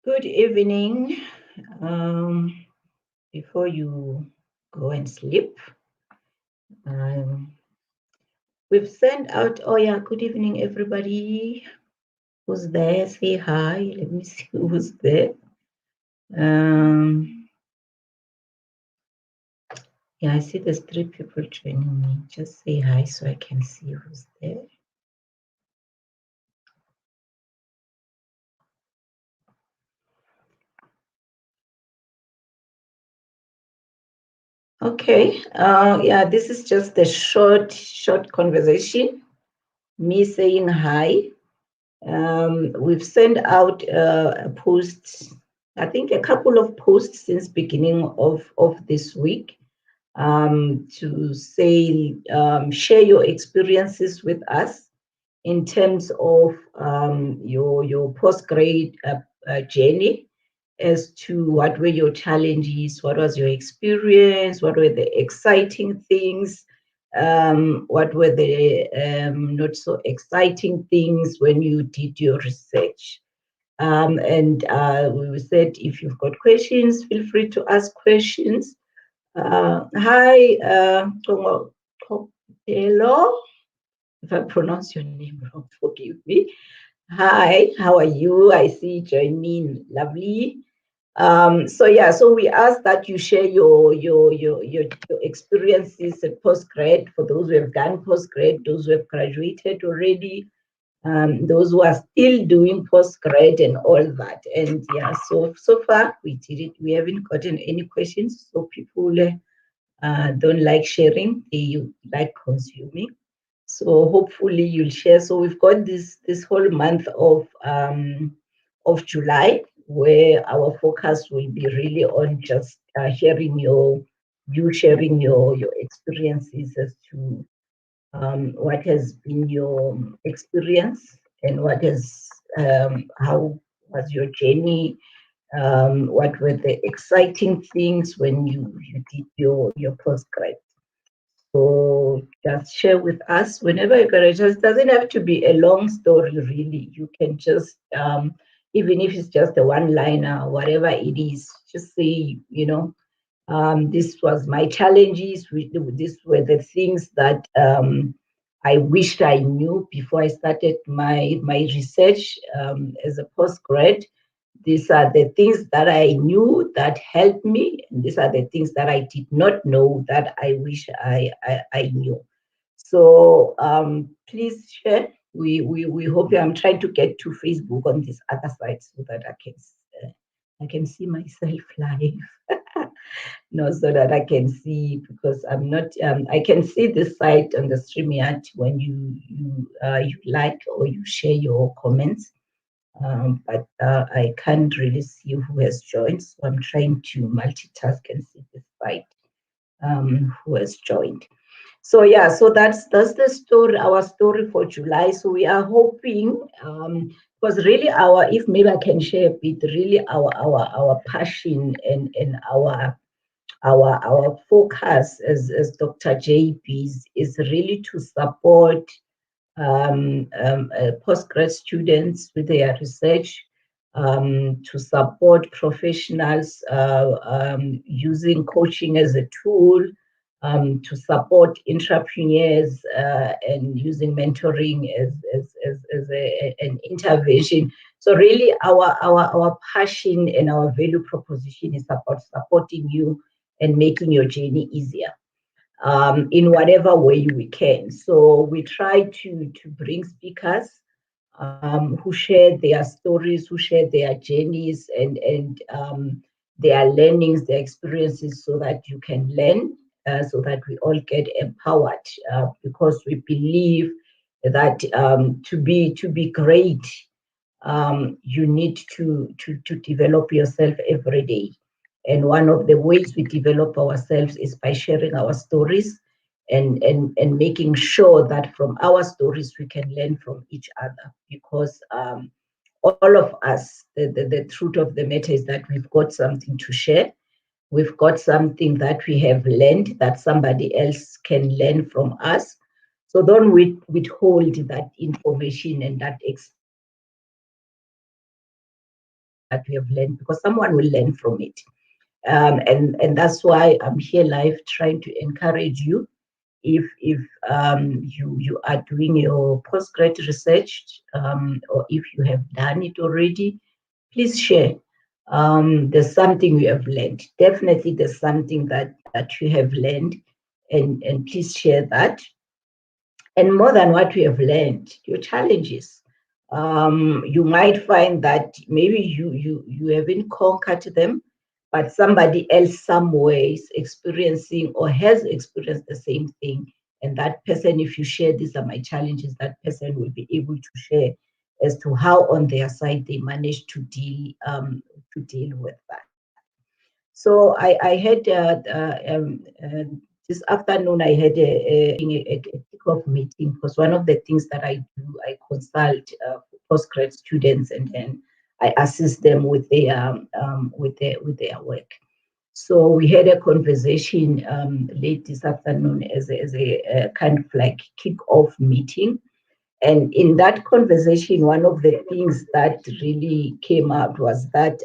Good evening. Before you go and sleep, um, we've sent out, oh yeah, good evening, everybody who's there. Say hi. Let me see who's there. Um, yeah, I see there's 3 people joining me. Just say hi so I can see who's there. Okay. Yeah, this is just a short conversation. Me saying hi. We've sent out a post, I think a couple of posts since beginning of this week to say, share your experiences with us in terms of your postgrad journey as to what were your challenges, what was your experience, what were the exciting things, what were the not so exciting things when you did your research. And we said if you've got questions, feel free to ask questions. Hi, hello. If I pronounce your name wrong, forgive me. Hi, how are you? I see you join me. Lovely. So yeah, so we ask that you share your experiences at postgrad for those who have done postgrad, those who have graduated already, those who are still doing postgrad and all that. And yeah, so far we did it. We haven't gotten any questions, so people don't like sharing; they like consuming. So hopefully you'll share. So we've got this whole month of July where our focus will be really on just sharing your experiences as to what has been your experience and what has how was your journey, what were the exciting things when you did your postgrad. So just share with us whenever you're gonna. Just doesn't have to be a long story, really. You can just even if it's just a one liner, whatever it is, just say, this was my challenges. These were the things that I wished I knew before I started my research as a postgrad. These are the things that I knew that helped me, and these are the things that I did not know that I wish I knew. So please share. We hope you. I'm trying to get to Facebook on this other side so that I can see myself live. No, so that I can see because I'm not. I can see this site on the StreamYard when you like or you share your comments, but I can't really see who has joined. So I'm trying to multitask and see this site who has joined. So yeah, so that's the story, our story for July. So we are hoping, because really our, if maybe I can share a bit, really our passion and our focus as Dr. JB's is really to support postgrad students with their research, to support professionals using coaching as a tool, to support entrepreneurs and using mentoring as an intervention. So really our passion and our value proposition is about supporting you and making your journey easier in whatever way we can. So we try to bring speakers who share their stories, who share their journeys and their learnings, their experiences, so that you can learn, so that we all get empowered. Because we believe that to be great, you need to develop yourself every day. And one of the ways we develop ourselves is by sharing our stories and making sure that from our stories we can learn from each other. Because all of us, the truth of the matter is that we've got something to share. We've got something that we have learned that somebody else can learn from us. So don't withhold that information and that experience that we have learned, because someone will learn from it. And that's why I'm here live trying to encourage you. If you are doing your postgrad research, or if you have done it already, please share. There's something you have learned. Definitely, there's something that you have learned, and please share that. And more than what we have learned, your challenges. You might find that maybe you haven't conquered them, but somebody else somewhere is experiencing or has experienced the same thing. And that person, if you share, these are my challenges, that person will be able to share as to how on their side they managed to deal with that. So I had this afternoon, I had a kickoff meeting, because one of the things that I do, I consult postgrad students, and then I assist them with their work. So we had a conversation late this afternoon as a kind of like kick-off meeting. And in that conversation, one of the things that really came out was that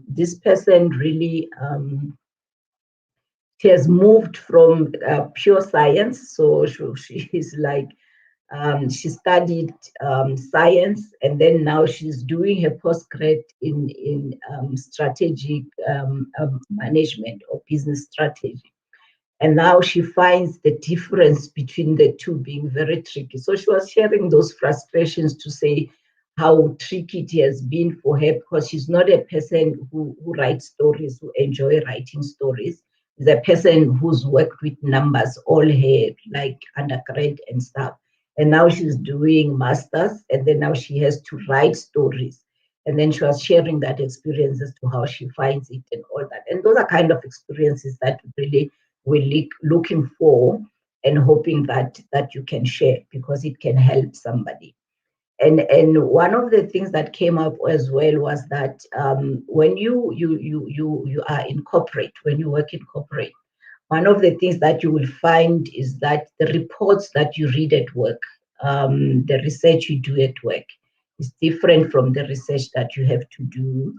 this person really she has moved from pure science. So she's like, she studied science, and then now she's doing her postgrad in strategic management or business strategy. And now she finds the difference between the two being very tricky. So she was sharing those frustrations to say how tricky it has been for her, because she's not a person who writes stories, who enjoy writing stories. She's a person who's worked with numbers all her like undergrad and stuff. And now she's doing masters, and then now she has to write stories. And then she was sharing that experience as to how she finds it and all that. And those are kind of experiences that really we're looking for and hoping that you can share, because it can help somebody. And one of the things that came up as well was that when you are in corporate, when you work in corporate, one of the things that you will find is that the reports that you read at work, the research you do at work, is different from the research that you have to do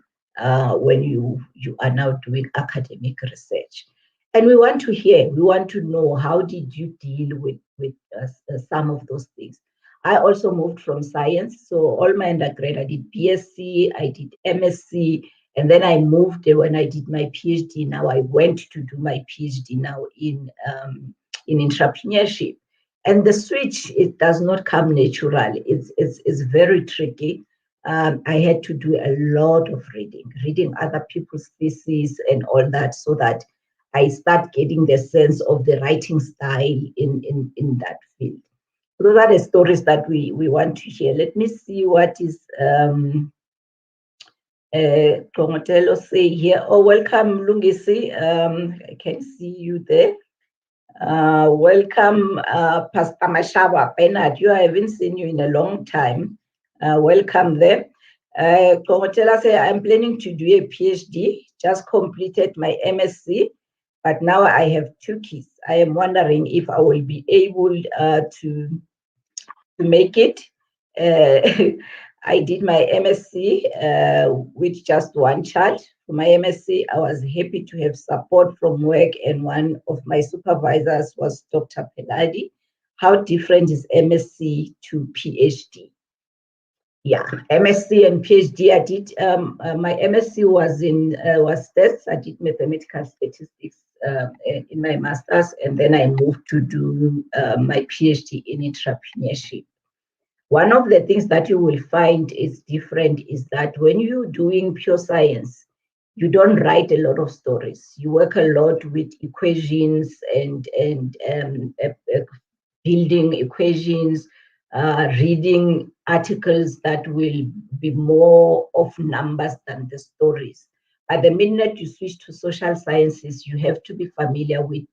when you are now doing academic research. And we want to hear, we want to know, how did you deal with some of those things? I also moved from science. So all my undergrad, I did BSc, I did MSc, and then I moved when I did my PhD. Now I went to do my PhD now in entrepreneurship. And the switch, it does not come naturally. It's very tricky. I had to do a lot of reading other people's theses and all that, so that I start getting the sense of the writing style in that field. Those are the stories that we want to hear. Let me see what is Promotelo say here. Oh, welcome, Lungisi. I can see you there. Welcome, Pastor Mashaba. Bernard, I haven't seen you in a long time. Welcome there. Promotelo say, I'm planning to do a PhD, just completed my MSc, but now I have 2 kids. I am wondering if I will be able to make it. I did my MSc with just 1 child. For my MSc, I was happy to have support from work, and one of my supervisors was Dr. Peladi. How different is MSc to PhD? Yeah, MSc and PhD. I did my MSc was stats. I did mathematical statistics in my master's, and then I moved to do my PhD in entrepreneurship. One of the things that you will find is different is that when you're doing pure science, you don't write a lot of stories. You work a lot with equations and building equations, reading articles that will be more of numbers than the stories. At the minute you switch to social sciences, you have to be familiar with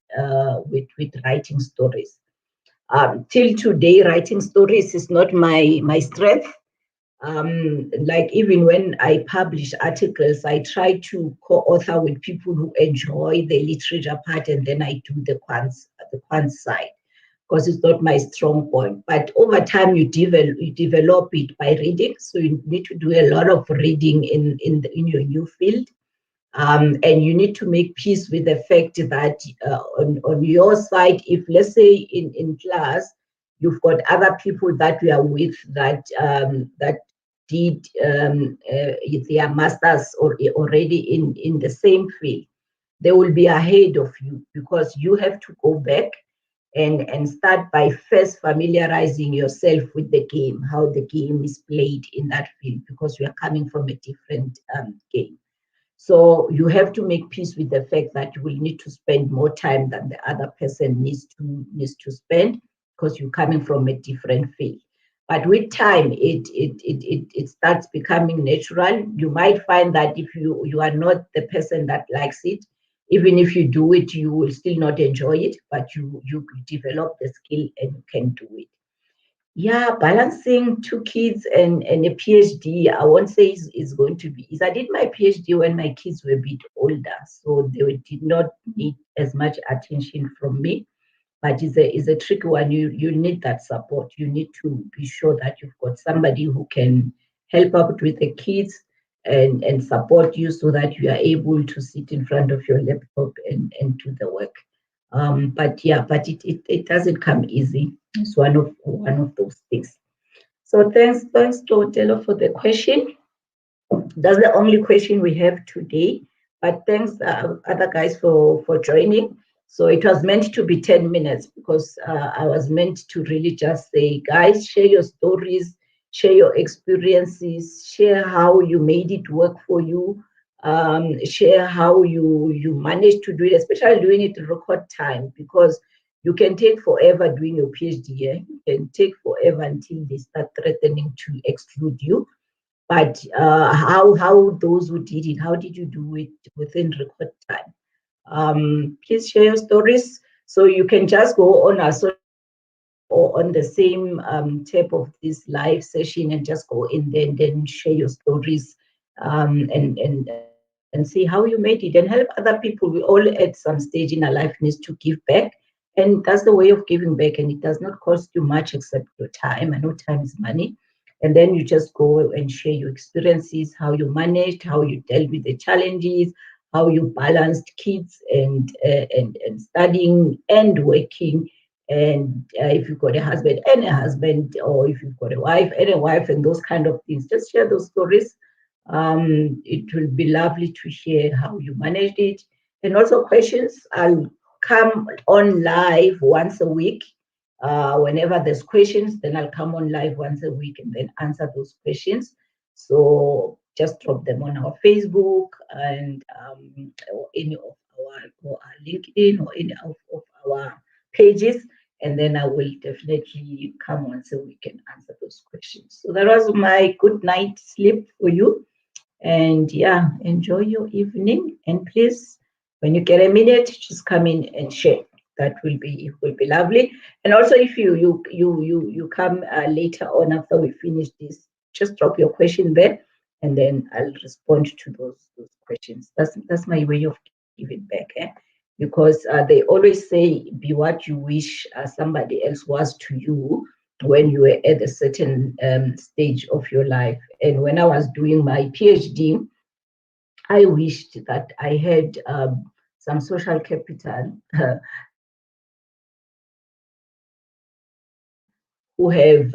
writing stories. Till today, writing stories is not my strength. Like even when I publish articles, I try to co-author with people who enjoy the literature part, and then I do the quant side. because it's not my strong point. But over time, you develop it by reading. So you need to do a lot of reading in your new field. And you need to make peace with the fact that on your side, if let's say in class, you've got other people that you are with that did their masters or already in the same field, they will be ahead of you because you have to go back and start by first familiarizing yourself with the game, how the game is played in that field, because you are coming from a different game. So you have to make peace with the fact that you will need to spend more time than the other person needs to spend because you're coming from a different field. But with time, it starts becoming natural. You might find that if you are not the person that likes it, even if you do it, you will still not enjoy it, but you develop the skill and you can do it. Yeah, balancing two kids and a PhD, I won't say is going to be easy. I did my PhD when my kids were a bit older, so they did not need as much attention from me. But it's a tricky one. You need that support. You need to be sure that you've got somebody who can help out with the kids and support you so that you are able to sit in front of your laptop and do the work. But yeah, but it doesn't come easy. It's one of those things. So thanks to Otelo for the question. That's the only question we have today. But thanks, other guys, for joining. So it was meant to be 10 minutes because I was meant to really just say, guys, share your stories, share your experiences, share how you made it work for you, share how you managed to do it, especially doing it in record time, because you can take forever doing your PhD. Yeah? You can take forever until they start threatening to exclude you. But how those who did it, how did you do it within record time? Please share your stories. So you can just go on our social or on the same tab of this live session and just go in there and then share your stories and see how you made it and help other people. We all at some stage in our life needs to give back. And that's the way of giving back. And it does not cost you much except your time. I know time is money. And then you just go and share your experiences, how you managed, how you dealt with the challenges, how you balanced kids and studying and working. And if you've got a husband and a husband, or if you've got a wife and a wife, and those kind of things, just share those stories. It will be lovely to hear how you managed it. And also questions. I'll come on live once a week. Whenever there's questions, then I'll come on live once a week and then answer those questions. So just drop them on our Facebook and or any of our LinkedIn or any of our pages, and then I will definitely come once a week and answer those questions. So that was my good night sleep for you. And yeah, enjoy your evening. And please, when you get a minute, just come in and share. That will be lovely. And also, if you come later on after we finish this, just drop your question there, and then I'll respond to those questions. That's my way of giving back, because they always say, "Be what you wish somebody else was to you." When you were at a certain stage of your life. And when I was doing my PhD, I wished that I had some social capital who have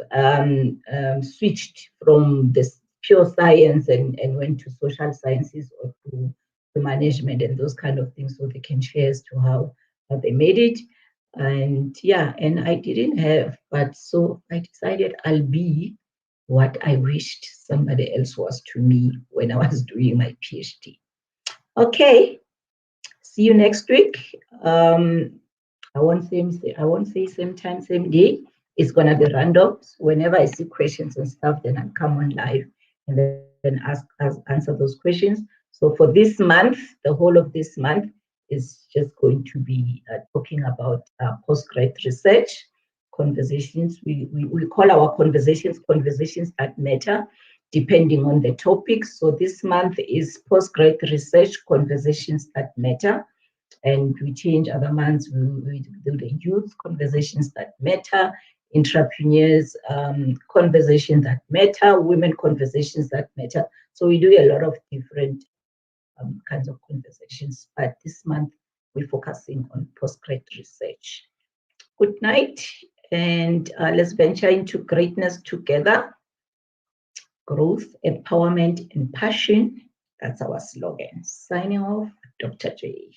switched from this pure science and went to social sciences or to management and those kind of things, so they can share as to how they made it. And yeah, and I didn't have, but so I decided I'll be what I wished somebody else was to me when I was doing my PhD. Okay, see you next week. I won't say same time, same day. It's gonna be random. So whenever I see questions and stuff, then I'll come on live and then answer those questions. So for this month, the whole of this month is just going to be talking about postgrad research conversations. We call our conversations that matter, depending on the topic. So this month is postgrad research conversations that matter. And we change other months. We do the youth conversations that matter, entrepreneurs conversations that matter, women conversations that matter. So we do a lot of different kinds of conversations. But this month we're focusing on postgrad research. Good night, and let's venture into greatness together. Growth, empowerment, and passion. That's our slogan. Signing off, Dr. J.